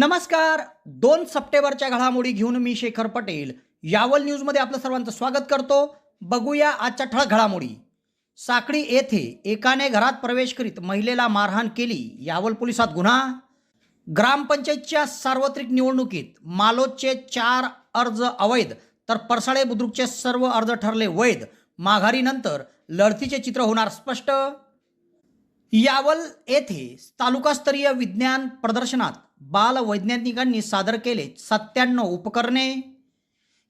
नमस्कार. 2 सप्टेंबरच्या घडामोडी घेऊन मी शेखर पटेल यावल न्यूजमध्ये आपलं सर्वांचं स्वागत करतो. बघूया आजच्या ठळक घडामोडी. साकळी येथे एकाने घरात प्रवेश करीत महिलेला मारहाण केली. यावल पोलिसात गुन्हा. ग्रामपंचायतच्या सार्वत्रिक निवडणुकीत मालोदचे 4 अर्ज अवैध तर परसाळे बुद्रुकचे सर्व अर्ज ठरले वैध. माघारीनंतर लढतीचे चित्र होणार स्पष्ट. यावल येथे तालुकास्तरीय विज्ञान प्रदर्शनात बाल वैज्ञानिकांनी सादर केले 97 उपकरणे.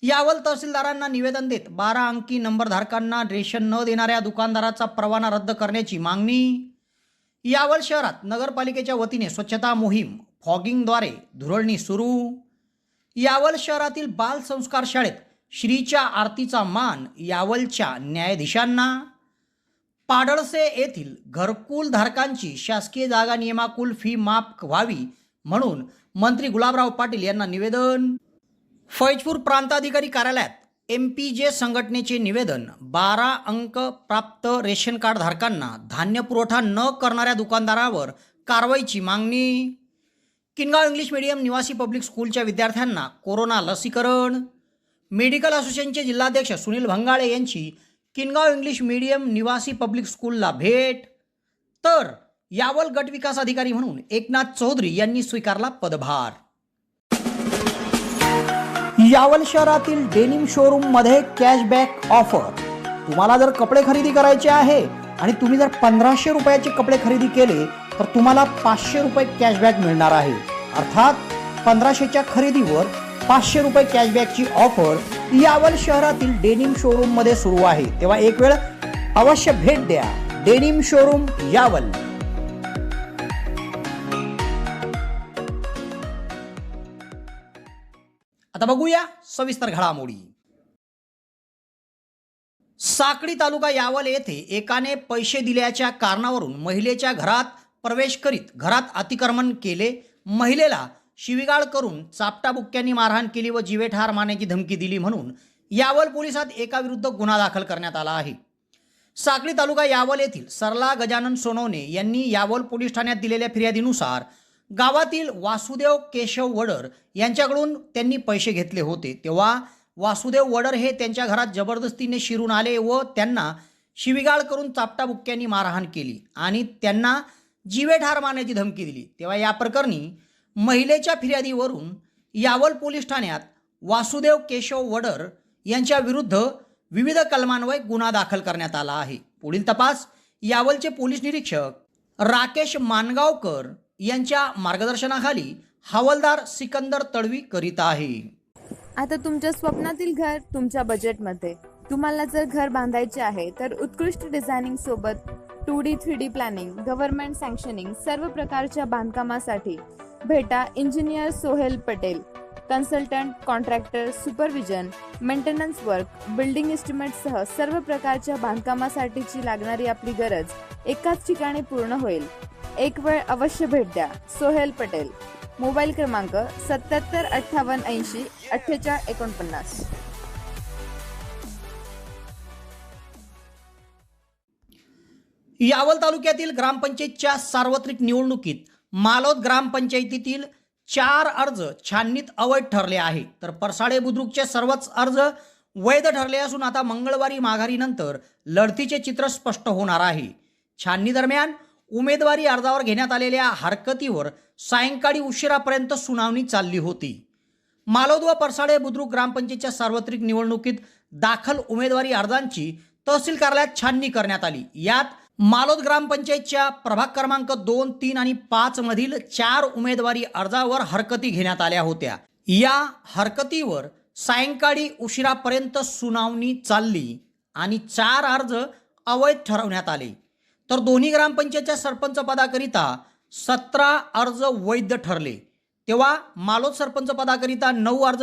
यावल तहसीलदारांना निवेदन देत 12 अंकी नंबरधारकांना रेशन न देणाऱ्या दुकानदाराचा परवाना रद्द करण्याची मागणी. यावल शहरात नगरपालिकेच्या वतीने स्वच्छता मोहीम फॉगिंगद्वारे धुरळणी सुरू. यावल शहरातील बाल संस्कार शाळेत श्रीच्या आरतीचा मान यावलच्या न्यायाधीशांना. पाडळसे येथील घरकुल धारकांची शासकीय जागा नियमाकुल फी माफ व्हावी म्हणून मंत्री गुलाबराव पाटील यांना निवेदन. फैजपूर प्रांताधिकारी कार्यालयात MPJ संघटनेचे निवेदन. 12 अंक प्राप्त रेशन कार्ड धारकांना धान्य पुरवठा न करणाऱ्या दुकानदारावर कारवाईची मागणी. किनगाव इंग्लिश मीडियम निवासी पब्लिक स्कूलच्या विद्यार्थ्यांना कोरोना लसीकरण. मेडिकल असोसिएशनचे जिल्हाध्यक्ष सुनील भंगाळे यांची किनगाव इंग्लिश मीडियम निवासी पब्लिक स्कूलला भेट. तर यावल गट विकास अधिकारी म्हणून एकनाथ चौधरी यांनी स्वीकारला पदभार. यावल शहरातील डेनिम शोरूम मध्ये कॅशबॅक ऑफर. तुम्हाला जर कपडे खरेदी करायचे आहे आणि तुम्ही जर 1500 रुपयाचे कपडे खरेदी केले तर तुम्हाला 500 रुपये कॅशबॅक मिळणार आहे. अर्थात 1500च्या खरेदीवर 500 रुपये कॅशबॅकची ऑफर यावल शहरातील डेनिम शोरूम मध्ये सुरू आहे. तेव्हा एक वेळ अवश्य भेट द्या. Denim showroom Yawal. आता बघूया सविस्तर घडामोडी. साकळी तालुका यावल येथे एकाने पैसे दिल्याच्या कारणावरून महिलेच्या घरात प्रवेश करीत घरात अतिक्रमण केले. महिलेला शिवीगाळ करून चापटाबुक्क्यांनी मारहाण केली व जीवे ठार मारण्याची धमकी दिली म्हणून यावल पोलिसात एकाविरुद्ध गुन्हा दाखल करण्यात आला आहे. साकळी तालुका यावल येथील सरला गजानन सोनवणे यांनी यावल पोलीस ठाण्यात दिलेल्या फिर्यादीनुसार गावातील वासुदेव केशव वडर यांच्याकडून त्यांनी पैसे घेतले होते. तेव्हा वासुदेव वडर हे त्यांच्या घरात जबरदस्तीने शिरून आले व त्यांना शिवीगाळ करून चापटाबुक्क्यांनी मारहाण केली आणि त्यांना जीवे ठार मारण्याची धमकी दिली. तेव्हा या प्रकरणी महिलेच्या फिर्यादीवरून यावल पोलीस ठाण्यात वासुदेव केशव वडर यांच्या विरुद्ध विविध कलमान्वये गुन्हा दाखल करण्यात आला आहे. पुढील तपास यावलचे पोलीस निरीक्षक राकेश मानगावकर यांच्या मार्गदर्शनाखाली हवालदार सिकंदर तडवी करीत आहे. आता तुमच्या स्वप्नातील घर तुमच्या बजेटमध्ये. तुम्हाला जर घर बांधायचे आहे तर उत्कृष्ट डिझायनिंग सोबत 2D 3D प्लॅनिंग, गव्हर्नमेंट सँक्शनिंग सर्व प्रकारच्या बांधकामासाठी भेटा engineer Sohail Patel. Consultant, contractor, supervision, maintenance work, building एस्टिमेटसह सर्व प्रकारच्या बांधकामासाठीची लागणारी आपली गरज एकाच ठिकाणी पूर्ण होईल. एक वेळ अवश्य भेट द्या. सोहेल पटेल. मोबाईल क्रमांक 77 58 80 48 49. यावल तालुक्यातील ग्रामपंचायतच्या सार्वत्रिक निवडणुकीत मालोद ग्रामपंचायतीतील 4 अर्ज छाननीत अवैध ठरले आहे तर परसाळे बुद्रुकचे सर्वच अर्ज वैध ठरले असून आता मंगळवारी माघारीनंतर लढतीचे चित्र स्पष्ट होणार आहे. छाननी दरम्यान उमेदवारी अर्जावर घेण्यात आलेल्या हरकतीवर सायंकाळी उशिरापर्यंत सुनावणी चालली होती. मालोद व परसाळे बुद्रुक ग्रामपंचायतच्या सार्वत्रिक निवडणुकीत दाखल उमेदवारी अर्जांची तहसील कार्यालयात छाननी करण्यात आली. यात मालोद ग्रामपंचायतच्या प्रभाग क्रमांक 2, 3 आणि 5 मधील 4 उमेदवारी अर्जावर हरकती घेण्यात आल्या होत्या. या हरकतीवर सायंकाळी उशिरापर्यंत सुनावणी चालली आणि 4 अर्ज अवैध ठरवण्यात आले. तर दोन्ही ग्रामपंचायतच्या सरपंच पदाकरिता 17 अर्ज वैध ठरले. तेव्हा मालोद सरपंच पदाकरिता 9 अर्ज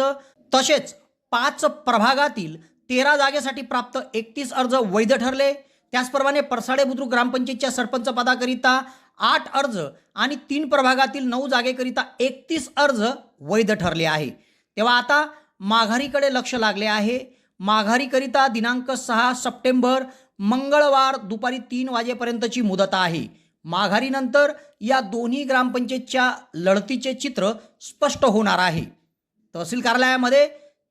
तसेच 5 प्रभागातील 13 जागेसाठी प्राप्त 31 अर्ज वैध ठरले. त्याचप्रमाणे परसाळे बुद्रुक ग्रामपंचायतच्या सरपंच पदाकरिता 8 अर्ज आणि 3 प्रभागातील 9 जागेकरिता 31 अर्ज वैध ठरले आहे. तेव्हा आता माघारीकडे लक्ष लागले आहे. माघारीकरिता दिनांक 6 सप्टेंबर मंगळवार दुपारी 3 वाजेपर्यंतची मुदत आहे. माघारीनंतर या दोन्ही ग्रामपंचायतच्या लढतीचे चित्र स्पष्ट होणार आहे. तहसील कार्यालयामध्ये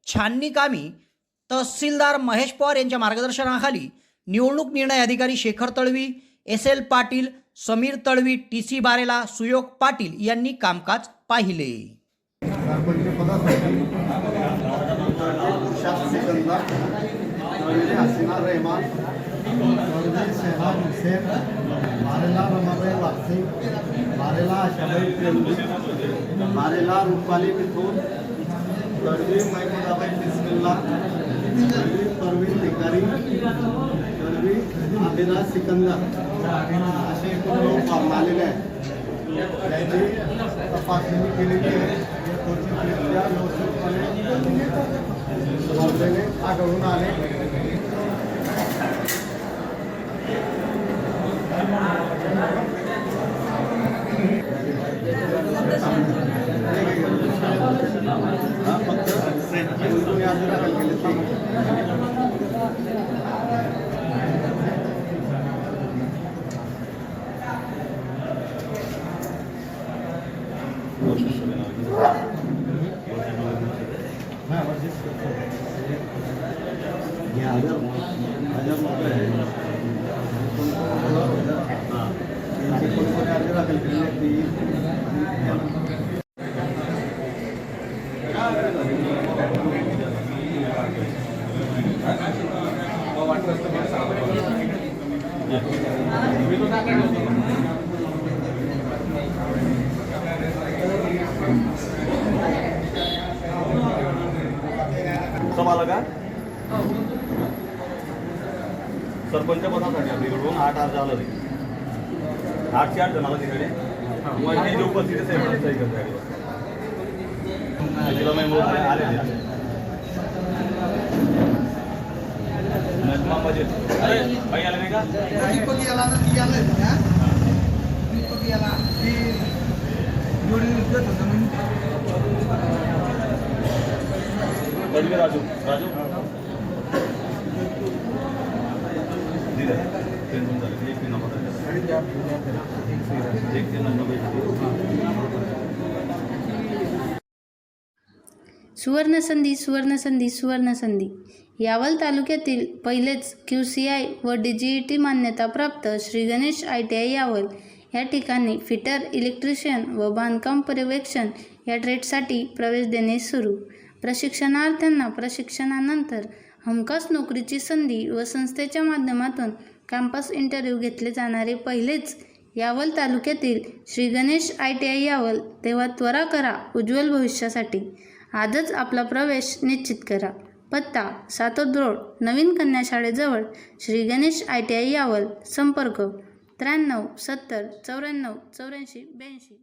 छाननी कामी तहसीलदार महेश पवार यांच्या मार्गदर्शनाखाली निवडणूक निर्णय अधिकारी शेखर तळवी, SL पाटील, समीर तळवी, TC बारेला, सुयोग पाटील यांनी कामकाज पाहिले. सरपंच पदासाठी हसीना रहमान, शहनाज हुसैन, मारेला रमाबाई वागसे, मारेला आशाबाई प्रेमजी, मारेला रुपाली मिथून, तळवी महमूदाबाई बिस्मिल्ला, तळवी परवीन भिकारी, तळवी आबिदा सिकंदर असे एकूण 9 फॉर्म आलेले आहेत. त्याची तपासणी केलेली आहे. क्वचितरित्या लवचिकपणे भरलेले आढळून आले. फक्त तुम्ही अर्ज दाखल केले आलं का सरपंच पदासाठी आपल्याकडून 8 अर्ज आलं नाही. 8चे 8 जणाला तिकडे म्हणजे जे उपस्थित सही करतात तिला मेंबर आले भाई आले नाही का राजू राजू सुवर्णसंधी सुवर्णसंधी सुवर्णसंधी यावल तालुक्यातील पहिलेच QCI व DGET मान्यताप्राप्त श्री गणेश ITI यावल या ठिकाणी फिटर, इलेक्ट्रिशियन व बांधकाम पर्यवेक्षण या ट्रेडसाठी प्रवेश देणे सुरू. प्रशिक्षणार्थ्यांना प्रशिक्षणानंतर हमखास नोकरीची संधी व संस्थेच्या माध्यमातून कॅम्पस इंटरव्ह्यू घेतले जाणारे पहिलेच यावल तालुक्यातील श्री गणेश ITI यावल. तेव्हा त्वरा करा उज्ज्वल भविष्यासाठी. आजच आपला प्रवेश निश्चित करा. पत्ता सातोद रोड, नवीन कन्या शाळेजवळ, श्री गणेश ITI यावल. संपर्क 93 70 94 84 82.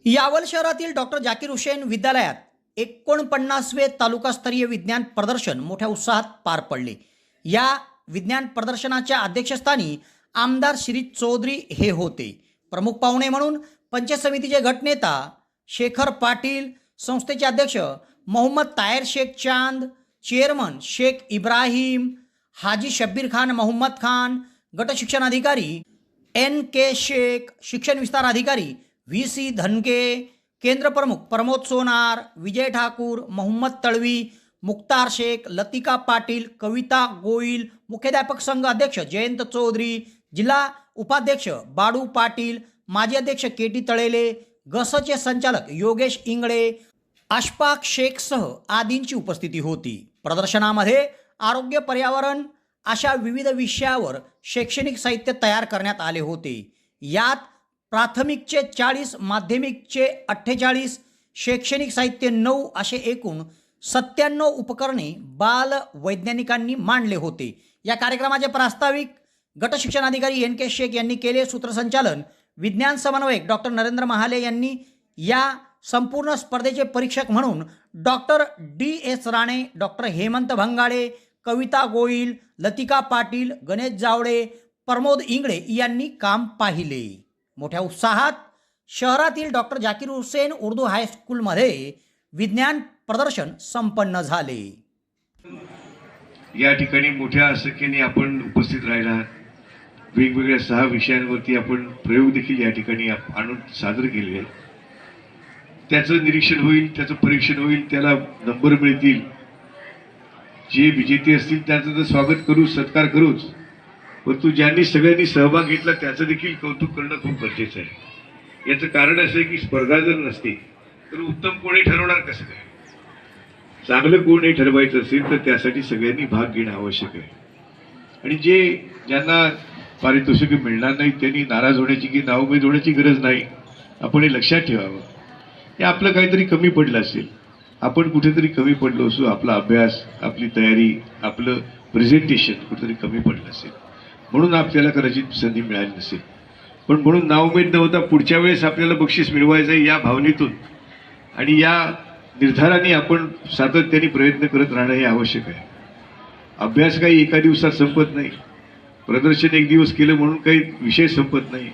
यावल शहरातील डॉक्टर जाकीर हुसेन विद्यालयात 49वे तालुकास्तरीय विज्ञान प्रदर्शन मोठ्या उत्साहात पार पडले. या विज्ञान प्रदर्शनाच्या अध्यक्षस्थानी आमदार श्री चौधरी हे होते. प्रमुख पाहुणे म्हणून पंचायत समितीचे गटनेता शेखर पाटील, संस्थेचे अध्यक्ष मोहम्मद तायर शेख चांद, चेअरमन शेख इब्राहिम, हाजी शब्बीर खान मोहम्मद खान, गट शिक्षण अधिकारी NK शेख, शिक्षण विस्तार अधिकारी VC धनके, केंद्र प्रमुख प्रमोद सोनार, विजय ठाकूर, मोहम्मद तळवी, मुख्तार शेख, लतिका पाटील, कविता गोईल, मुख्याध्यापक संघ अध्यक्ष जयंत चौधरी, जिल्हा उपाध्यक्ष बाडू पाटील, माजी अध्यक्ष KT तळेले, गसचे संचालक योगेश इंगळे, अशफाक शेखसह आदींची उपस्थिती होती. प्रदर्शनामध्ये आरोग्य, पर्यावरण अशा विविध विषयावर शैक्षणिक साहित्य तयार करण्यात आले होते. यात प्राथमिकचे 40, माध्यमिकचे 48, शैक्षणिक साहित्य 9 असे एकूण 97 उपकरणे बाल वैज्ञानिकांनी मांडले होते. या कार्यक्रमाचे प्रास्ताविक गट शिक्षण अधिकारी NK शेख यांनी केले. सूत्रसंचालन विज्ञान समन्वयक डॉक्टर नरेंद्र महाले यांनी. या संपूर्ण स्पर्धेचे परीक्षक म्हणून doctor DS Rane, doctor Hemant Bhangale, Kavita Goyal, Latika Patil, Ganesh Javade, Pramod Ingale यांनी काम पाहिले. मोठ्या उत्साहात शहरातील डॉक्टर जाकीर हुसेन उर्दू हायस्कूलमध्ये विज्ञान प्रदर्शन संपन्न झाले. या ठिकाणी मोठ्या संख्येने आपण उपस्थित राहिला. वेगवेगळ्या 6 विषयांवरती आपण प्रयोग देखील या ठिकाणी आणून सादर केले आहेत. त्याचं निरीक्षण होईल, त्याचं परीक्षण होईल, त्याला नंबर मिळतील. जे विजेते असतील त्याचं तर स्वागत करू, सत्कार करूच, परंतु ज्यांनी सगळ्यांनी सहभाग घेतला त्याचं देखील कौतुक करणं खूप गरजेचं आहे. याचं कारण असं आहे की स्पर्धा जर नसती तर उत्तम कोणी ठरवणार कसं काय? चांगलं कोण हे ठरवायचं असेल तर त्यासाठी सगळ्यांनी भाग घेणं आवश्यक आहे. आणि ज्यांना पारितोषिके मिळणार नाही त्यांनी नाराज होण्याची की नाउमेद होण्याची गरज नाही. आपण हे लक्षात ठेवावं. हे आपलं काहीतरी कमी पडलं असेल, आपण कुठेतरी कमी पडलो असू, आपला अभ्यास, आपली तयारी, आपलं प्रेझेंटेशन कुठेतरी कमी पडलं असेल, म्हणून आपल्याला कदाचित संधी मिळाली नसेल. पण म्हणून नाउमेद न होता पुढच्या वेळेस आपल्याला बक्षीस मिळवायचं आहे या भावनेतून आणि या निर्धाराने आपण सातत्याने प्रयत्न करत राहणं हे आवश्यक आहे. अभ्यास काही एका दिवसात संपत नाही, प्रदर्शन एक दिवस केलं म्हणून काही विषय संपत नाही.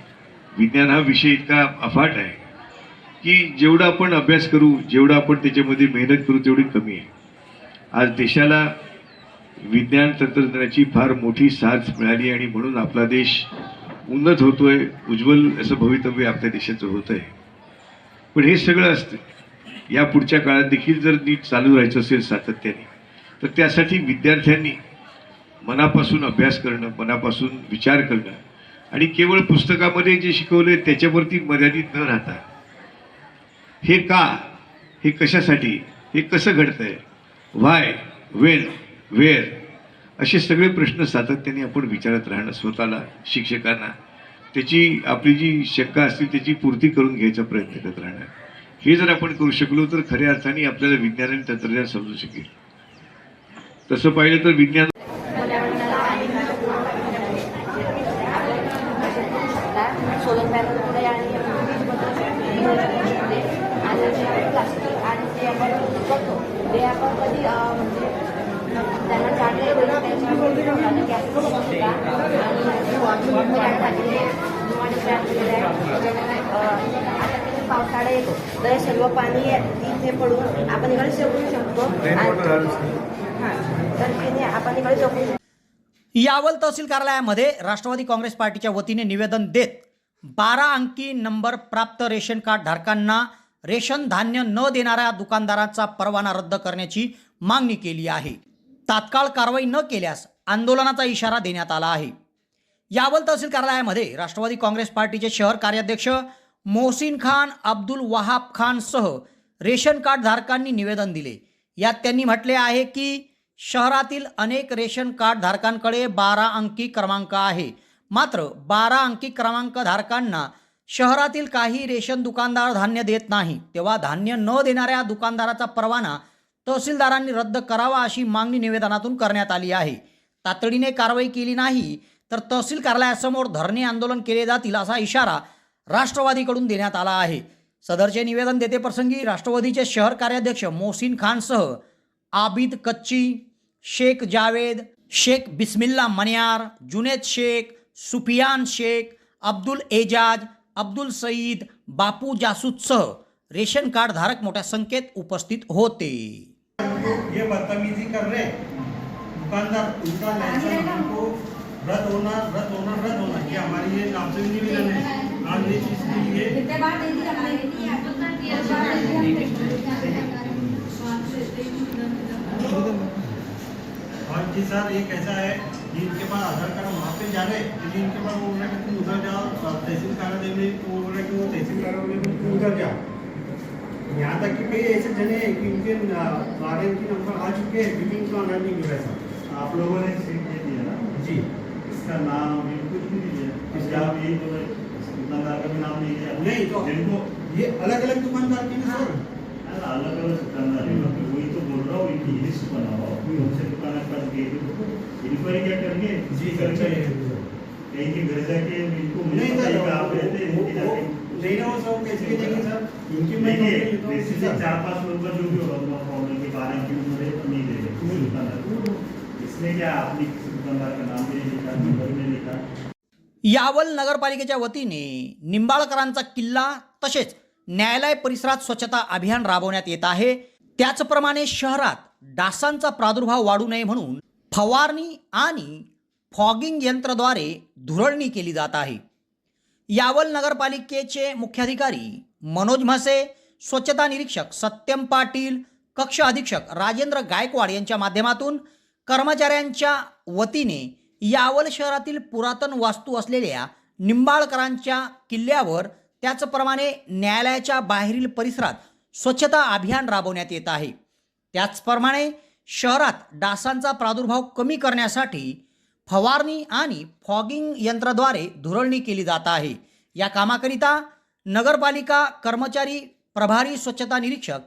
विज्ञान हा विषय इतका अफाट आहे की जेवढा आपण अभ्यास करू, जेवढा आपण त्याच्यामध्ये मेहनत करू तेवढी कमी आहे. आज देशाला विज्ञान तंत्रज्ञानाची फार मोठी साथ मिळाली आणि म्हणून आपला देश उन्नत होतोय, उज्ज्वल असं भवितव्य आपल्या देशाचं होत आहे. पण हे सगळं असतं या पुढच्या काळात देखील जर नीट चालू राहायचं असेल सातत्याने, तर त्यासाठी विद्यार्थ्यांनी मनापासून अभ्यास करणं, मनापासून विचार करणं आणि केवळ पुस्तकामध्ये जे शिकवले त्याच्यावरती मर्यादित न राहता हे का, हे कशासाठी, हे कसं घडतंय, व्हाय, वेन, वेअर असे सगळे प्रश्न सातत्याने आपण विचारत राहणं, स्वतःला, शिक्षकांना त्याची आपली जी शंका असतील त्याची पूर्ती करून घ्यायचा प्रयत्न करत राहणं, हे जर आपण करू शकलो तर खऱ्या अर्थाने आपल्याला विज्ञान आणि तंत्रज्ञान समजू शकेल. तसं पाहिलं तर विज्ञान सोलर पॅनल पुढे आणि प्लास्टिक आणि जे आपण करतो ते आपण कधी म्हणजे त्यांना चांगले त्याच्यामध्ये गॅस करू शकता आता तिथे पावसाळा येतो तर सर्व पाणी इथे पडून आपण इकडे शेवू शकतो. हां तर तिथे आपण इकडे शेवू. यावल तहसील कार्यालयामध्ये राष्ट्रवादी काँग्रेस पार्टीच्या वतीने निवेदन देत 12 अंकी नंबर प्राप्त रेशन कार्ड धारकांना रेशन धान्य न देणाऱ्या दुकानदारांचा परवाना रद्द करण्याची मागणी केली आहे. तात्काळ कारवाई न केल्यास आंदोलनाचा इशारा देण्यात आला आहे. यावल तहसील कार्यालयामध्ये राष्ट्रवादी काँग्रेस पार्टीचे शहर कार्याध्यक्ष मोहसिन खान, अब्दुल वहाब खान सह रेशन कार्ड धारकांनी निवेदन दिले. यात त्यांनी म्हटले आहे की शहरातील अनेक रेशन कार्ड धारकांकडे 12 अंकी क्रमांक आहे, मात्र 12 अंकी क्रमांक धारकांना शहरातील काही रेशन दुकानदार धान्य देत नाही. तेव्हा धान्य न देणाऱ्या दुकानदाराचा परवाना तहसीलदारांनी रद्द करावा अशी मागणी निवेदनातून करण्यात आली आहे. तातडीने कारवाई केली नाही तर तहसील कार्यालयासमोर धरणे आंदोलन केले जातील असा इशारा राष्ट्रवादीकडून देण्यात आला आहे. सदरचे निवेदन देतेप्रसंगी राष्ट्रवादीचे शहर कार्याध्यक्ष मोहसिन खानसह आबिद कच्ची, शेख जावेद, शेख बिस्मिल्ला मनियार, जुनेद शेख, सुफियान शेख, अब्दुल एजाज, अब्दुल सईद, बापू जासूदसह रेशन कार्ड धारक मोठ्या संख्येत उपस्थित होते. ये बदतमीजी कर रहे दुकानदार, उनका लाइसेंस हमको रद्द होना ये हमारी ये आपसे निवेदन है. आज ये चीज के लिए और जी सर ये कैसा है कि इनके पास आधार कार्ड वहाँ पे जा रहे हैं, इनके पास वो बोल रहे कि उधर जाओ तहसील कार्यालय में, वो बोल रहे कि वो तहसील कार्यालय में उधर जाओ. यहाँ तक कि कई ऐसे जने हैं कि उनके 12 अंकी नंबर आ चुके हैं लेकिन उनको आना नहीं मिल रहा है सर. आप लोगों ने सीट दे दिया ना जी, इसका नाम कुछ भी नहीं दिया, इसका आप यही बोले दुकानदार का भी नाम नहीं दिया. नहीं तो जिनको ये अलग अलग दुकानदार के ना सर, अलग अलग दुकानदार है, वही तो बोल रहा हूँ. इनकी लिस्ट बनाओ, कोई उनसे दुकान पर इंक्वायरी क्या करेंगे जी करके कहीं के घर जाके इनको नहीं सर आप रहते नहीं ना वो सब कैसे देंगे सर. इनकी मैं देखिए 4-5 लोग का जो भी होगा प्रॉब्लम के 12 की उम्र नहीं दे रहे दुकानदार, इसमें क्या आपने किसी दुकानदार का नाम भी नहीं लिखा, नंबर में लिखा. यावल नगरपालिकेच्या वतीने निंबाळकरांचा किल्ला तसेच न्यायालय परिसरात स्वच्छता अभियान राबवण्यात येत आहे. त्याचप्रमाणे शहरात डासांचा प्रादुर्भाव वाढू नये म्हणून फवारणी आणि फॉगिंग यंत्राद्वारे धुरळणी केली जात आहे. यावल नगरपालिकेचे मुख्याधिकारी मनोज म्हसे, स्वच्छता निरीक्षक सत्यम पाटील, कक्ष अधीक्षक राजेंद्र गायकवाड यांच्या माध्यमातून कर्मचाऱ्यांच्या वतीने यावल शहरातील पुरातन वास्तू असलेल्या निंबाळकरांच्या किल्ल्यावर त्याचप्रमाणे न्यायालयाच्या बाहेरील परिसरात स्वच्छता अभियान राबवण्यात येत आहे. त्याचप्रमाणे शहरात डासांचा प्रादुर्भाव कमी करण्यासाठी फवारणी आणि फॉगिंग यंत्राद्वारे धुरळणी केली जात आहे. या कामाकरिता नगरपालिका कर्मचारी प्रभारी स्वच्छता निरीक्षक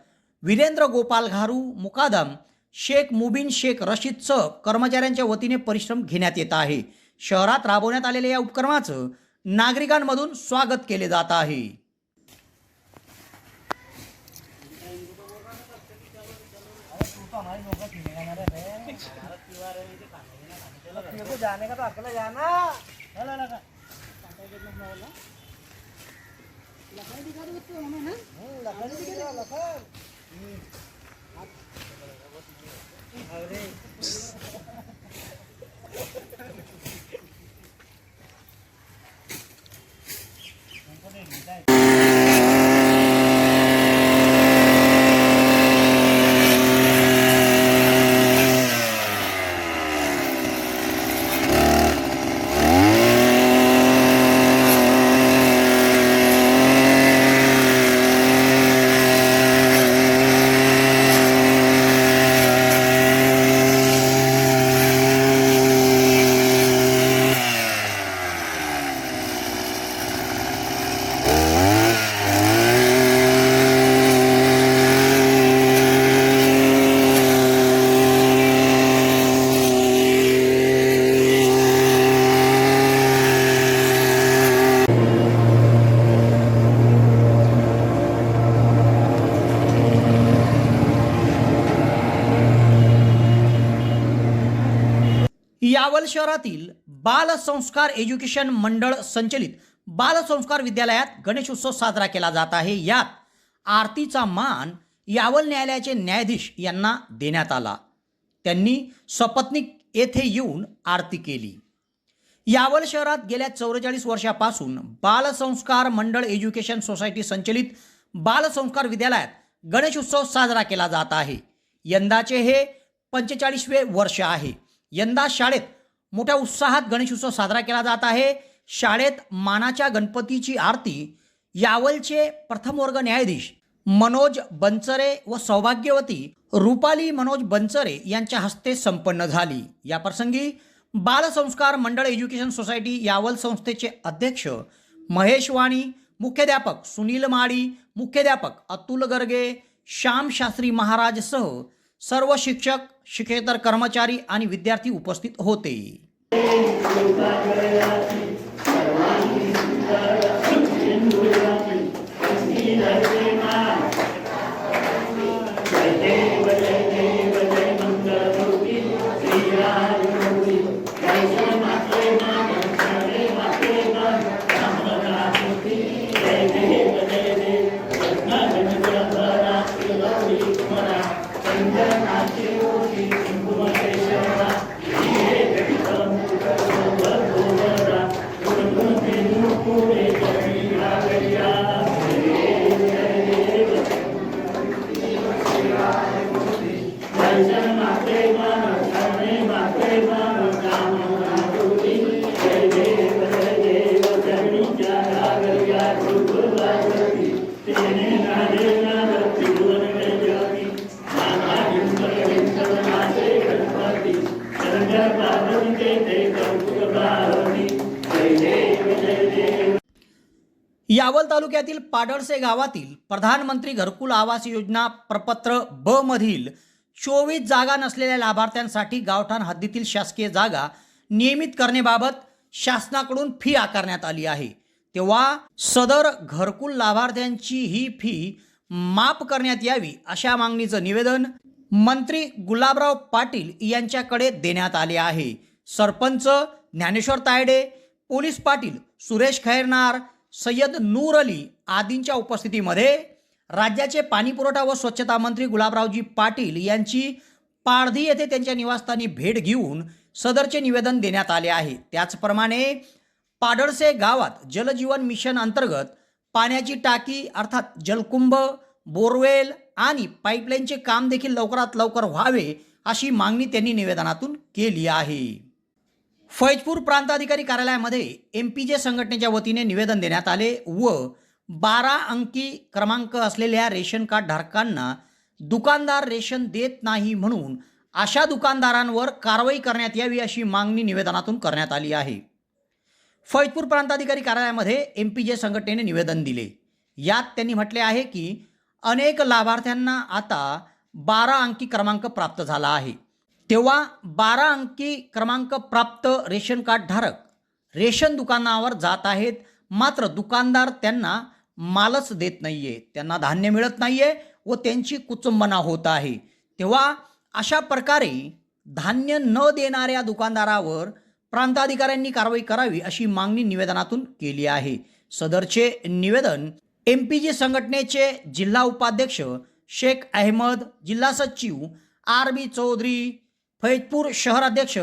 वीरेंद्र गोपाल घारू मुकादम शेख मुबीन शेख रशीदसह कर्मचाऱ्यांच्या वतीने परिश्रम घेण्यात येत आहे. शहरात राबवण्यात आलेल्या या उपक्रमाचं नागरिकांमधून स्वागत केले जात आहे. यावल शहरातील बाल संस्कार एज्युकेशन मंडळ संचलित बाल संस्कार विद्यालयात गणेशोत्सव साजरा केला जात आहे. यात आरतीचा मान यावल न्यायालयाचे न्यायाधीश यांना देण्यात आला. त्यांनी सपत्नीक येथे येऊन आरती केली. यावल शहरात गेल्या 44 वर्षापासून बाल संस्कार मंडळ एज्युकेशन सोसायटी संचलित बाल संस्कार विद्यालयात गणेशोत्सव साजरा केला जात आहे. यंदाचे हे 45वे वर्ष आहे. यंदा शाळेत मोठ्या उत्साहात गणेशोत्सव साजरा केला जात आहे. शाळेत मानाच्या गणपतीची आरती यावलचे प्रथम वर्ग न्यायाधीश मनोज बनचरे व सौभाग्यवती रुपाली मनोज बनचरे यांच्या हस्ते संपन्न झाली. या प्रसंगी बाल संस्कार मंडळ एज्युकेशन सोसायटी यावल संस्थेचे अध्यक्ष महेश वाणी, मुख्याध्यापक सुनील माळी, मुख्याध्यापक अतुल गर्गे, श्याम शास्त्री महाराजसह सर्व शिक्षक, शिक्षकेतर कर्मचारी आणि विद्यार्थी उपस्थित होते. यावल तालुक्यातील पाडळसे गावातील प्रधानमंत्री घरकुल आवास योजना प्रपत्र ब मधील 24 जागा नसलेल्या लाभार्थ्यांसाठी गावठाण हद्दीतील शासकीय जागा नियमित करण्याबाबत शासनाकडून फी आकारण्यात आली आहे. तेव्हा सदर घरकुल लाभार्थ्यांची ही फी माफ करण्यात यावी अशा मागणीचं निवेदन मंत्री गुलाबराव पाटील यांच्याकडे देण्यात आले आहे. सरपंच ज्ञानेश्वर तायडे, पोलीस पाटील सुरेश खैरनार, सय्यद नूर अली आदींच्या उपस्थितीमध्ये राज्याचे पाणीपुरवठा व स्वच्छता मंत्री गुलाबरावजी पाटील यांची पारधी येथे त्यांच्या निवासस्थानी भेट घेऊन सदरचे निवेदन देण्यात आले आहे। त्याचप्रमाणे पाडळसे गावात जलजीवन मिशन अंतर्गत पाण्याची टाकी अर्थात जलकुंभ, बोरवेल आणि पाईपलाईनचे काम देखील लवकरात लवकर व्हावे अशी मागणी त्यांनी निवेदनातून केली आहे। फैजपूर प्रांताधिकारी कार्यालयामध्ये MPJ संघटनेच्या वतीने निवेदन देण्यात आले व 12 अंकी क्रमांक असलेल्या रेशन कार्ड धारकांना दुकानदार रेशन देत नाही म्हणून अशा दुकानदारांवर कारवाई करण्यात यावी अशी मागणी निवेदनातून करण्यात आली आहे। फैजपूर प्रांताधिकारी कार्यालयामध्ये MPJ संघटनेने निवेदन दिले। यात त्यांनी म्हटले आहे की अनेक लाभार्थ्यांना आता 12 अंकी क्रमांक प्राप्त झाला आहे, तेव्हा 12 अंकी क्रमांक प्राप्त रेशन कार्ड धारक रेशन दुकानावर जात आहेत, मात्र दुकानदार त्यांना मालच देत नाहीये, त्यांना धान्य मिळत नाहीये व त्यांची कुचंबना होत आहे। तेव्हा अशा प्रकारे धान्य न देणाऱ्या दुकानदारावर प्रांताधिकाऱ्यांनी कारवाई करावी अशी मागणी निवेदनातून केली आहे। सदरचे निवेदन MPJ संघटनेचे जिल्हा उपाध्यक्ष शेख अहमद, जिल्हा सचिव RB चौधरी, फैजपूर शहर अध्यक्ष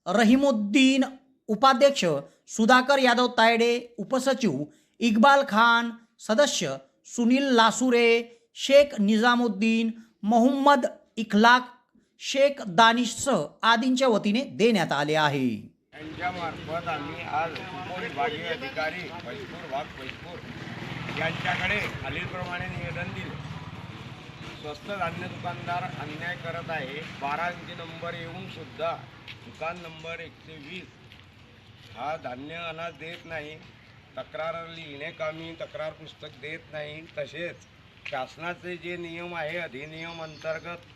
रहीमुद्दीन, उपाध्यक्ष सुधाकर यादव तायडे, उपसचिव इक्बाल खान, सदस्य सुनील लासुरे, शेख निजामुद्दीन, मोहम्मद इखलाक, शेख दानिशसह आदींच्या वतीने देण्यात आले आहे। यांच्यामार्फत आम्ही आज उपविभागीय अधिकारी फैजपूर यांच्याकडे खालीलप्रमाणे निवेदन दिले। स्वस्त धान्य दुकानदार अन्याय करत आहे। 12 अंकी नंबर येऊन सुद्धा दुकान नंबर 120 हा धान्य अनाज देत नाही, तक्रार लिहिण्याकामी तक्रार पुस्तक देत नाही। तसेच शासनाचे जे नियम आहे अधिनियम अंतर्गत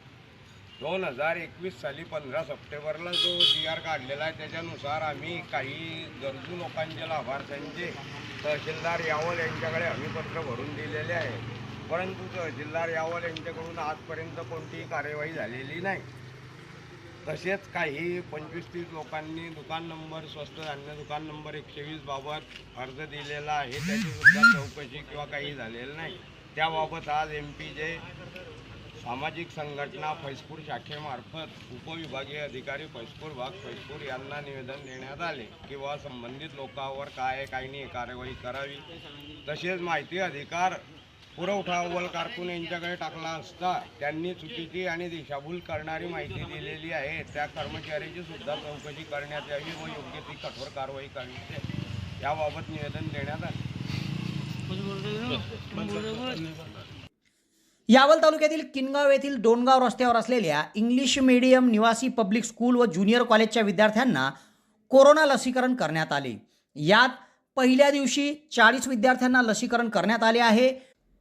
2021 साली 15 सप्टेंबरला जो GR काढलेला आहे त्याच्यानुसार आम्ही काही गरजू लोकांच्या लाभार्थ्यांचे तहसीलदार यावल यांच्याकडे हमीपत्र भरून दिलेले आहे, परंतु तहसीलदार यावल यांच्याकडून आजपर्यंत कोणतीही कार्यवाही झालेली नाही। तसेच काही 25-30 लोकांनी दुकान नंबर स्वस्त धान्य दुकान नंबर 120 बाबत अर्ज दिलेला आहे, त्याची सुद्धा चौकशी किंवा काही झालेलं नाही। त्याबाबत आज MPJ सामाजिक संघटना फैजपूर शाखेमार्फत उपविभागीय अधिकारी फैजपूर यांना निवेदन देण्यात आले किंवा संबंधित लोकांवर काय नाही कारवाई करावी। तसेच माहिती अधिकार पुरवठा अव्वल कारकून यांच्याकडे टाकला असता त्यांनी चुकीची आणि दिशाभूल करणारी माहिती दिलेली आहे, त्या कर्मचाऱ्याची सुद्धा चौकशी करण्यात यावी व योग्य ती कठोर कारवाई करावी याबाबत निवेदन देण्यात आले। यावल तालुक्यातील किनगाव येथील डोणगाव रस्त्यावर असलेल्या इंग्लिश मीडियम निवासी पब्लिक स्कूल व ज्युनियर कॉलेजच्या विद्यार्थ्यांना कोरोना लसीकरण करण्यात आले। यात पहिल्या दिवशी 40 विद्यार्थ्यांना लसीकरण करण्यात आले आहे,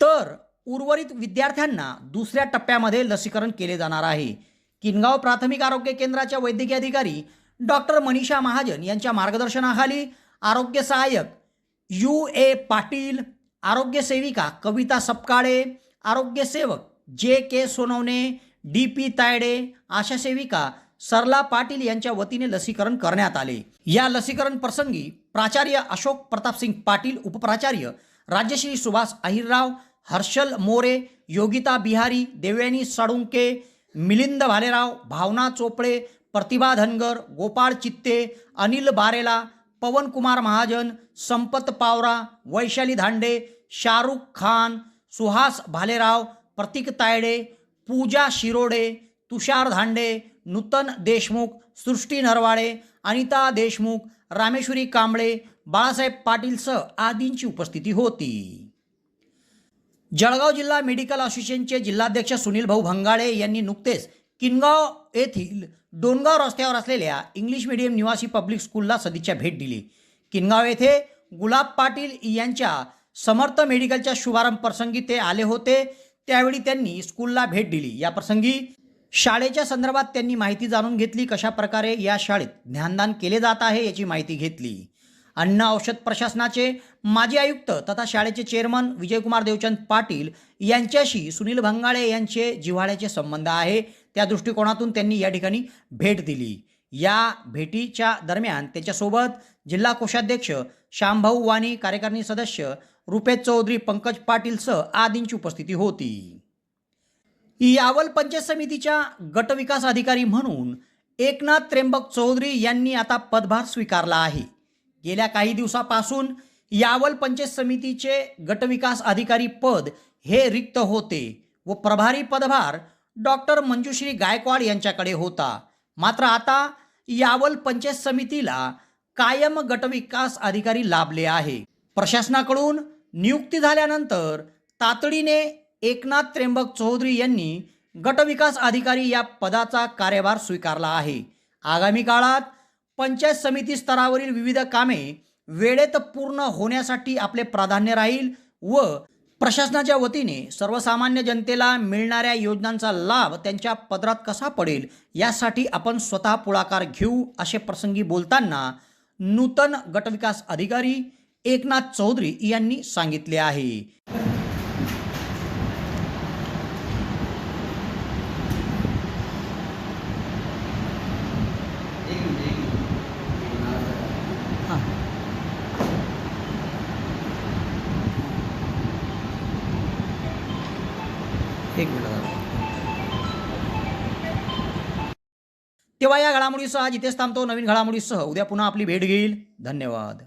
तर उर्वरित विद्यार्थ्यांना दुसऱ्या टप्प्यामध्ये लसीकरण केले जाणार आहे। किनगाव प्राथमिक आरोग्य केंद्राच्या वैद्यकीय अधिकारी डॉक्टर मनीषा महाजन यांच्या मार्गदर्शनाखाली आरोग्य सहाय्यक UA पाटील, आरोग्य सेविका कविता सपकाळे, आरोग्य सेवक JK सोनवणे, DP तायडे, आशा सेविका सरला पाटील यांच्या वतीने लसीकरण करण्यात आले। या लसीकरण प्रसंगी प्राचार्य अशोक प्रतापसिंग पाटील, उपप्राचार्य राजश्री सुभाष अहिरराव, हर्षल मोरे, योगिता बिहारी, देवयानी साळुंके, मिलिंद भालेराव, भावना चोपडे, प्रतिभा धनगर, गोपाळ चित्ते, अनिल बारेला, पवन कुमार महाजन, संपत पावरा, वैशाली धांडे, शाहरुख खान, सुहास भालेराव, प्रतीक तायडे, पूजा शिरोडे, तुषार धांडे, नूतन देशमुख, सृष्टी नरवाडे, अनिता देशमुख, रामेश्वरी कांबळे, बाळासाहेब पाटीलसह आदींची उपस्थिती होती। जळगाव जिल्हा मेडिकल असोसिएशनचे जिल्हाध्यक्ष सुनील भाऊ भंगाळे यांनी नुकतेच किनगाव येथील डोणगाव रस्त्यावर असलेल्या इंग्लिश मीडियम निवासी पब्लिक स्कूलला सदिच्छा भेट दिली। किनगाव येथे गुलाब पाटील यांच्या समर्थ मेडिकलच्या शुभारंभ प्रसंगी ते आले होते, त्यावेळी त्यांनी स्कूलला भेट दिली। या प्रसंगी शाळेच्या संदर्भात त्यांनी माहिती जाणून घेतली, कशा प्रकारे या शाळेत ज्ञानदान केले जात आहे याची माहिती घेतली। अन्न औषध प्रशासनाचे माजी आयुक्त तथा शाळेचे चेअरमन विजयकुमार देवचंद पाटील यांच्याशी सुनील भंगाळे यांचे जिव्हाळ्याचे संबंध आहे, त्या दृष्टिकोनातून त्यांनी या ठिकाणी भेट दिली। या भेटीच्या दरम्यान त्याच्यासोबत जिल्हा कोषाध्यक्ष श्यामभाऊ वाणी, कार्यकारिणी सदस्य रुपेश चौधरी, पंकज पाटीलसह आदींची उपस्थिती होती। यावल पंचायत समितीच्या गटविकास अधिकारी म्हणून एकनाथ त्र्यंबक चौधरी यांनी आता पदभार स्वीकारला आहे. गेल्या काही दिवसापासून यावल पंचायत समितीचे गटविकास अधिकारी पद हे रिक्त होते व प्रभारी पदभार डॉक्टर मंजुश्री गायकवाड यांच्याकडे होता. मात्र आता यावल पंचायत समितीला कायम गटविकास अधिकारी लाभले आहे. प्रशासनाकडून नियुक्ती झाल्यानंतर तातडीने एकनाथ त्र्यंबक चौधरी यांनी गटविकास अधिकारी या पदाचा कार्यभार स्वीकारला आहे. आगामी काळात पंचायत समिती स्तरावरील विविध कामे वेळेत पूर्ण होण्यासाठी आपले प्राधान्य राहील व प्रशासनाच्या वतीने सर्वसामान्य जनतेला मिळणाऱ्या योजनांचा लाभ त्यांच्या पदरात कसा पडेल यासाठी आपण स्वतः पुढाकार घेऊ, असे प्रसंगी बोलताना नूतन गटविकास अधिकारी एकनाथ चौधरी यांनी सांगितले आहे. एक मिनिट. तेव्हा या घडामोडीसह आज इथेच थांबतो. नवीन घडामोडीसह उद्या पुन्हा आपली भेट घेईल. धन्यवाद.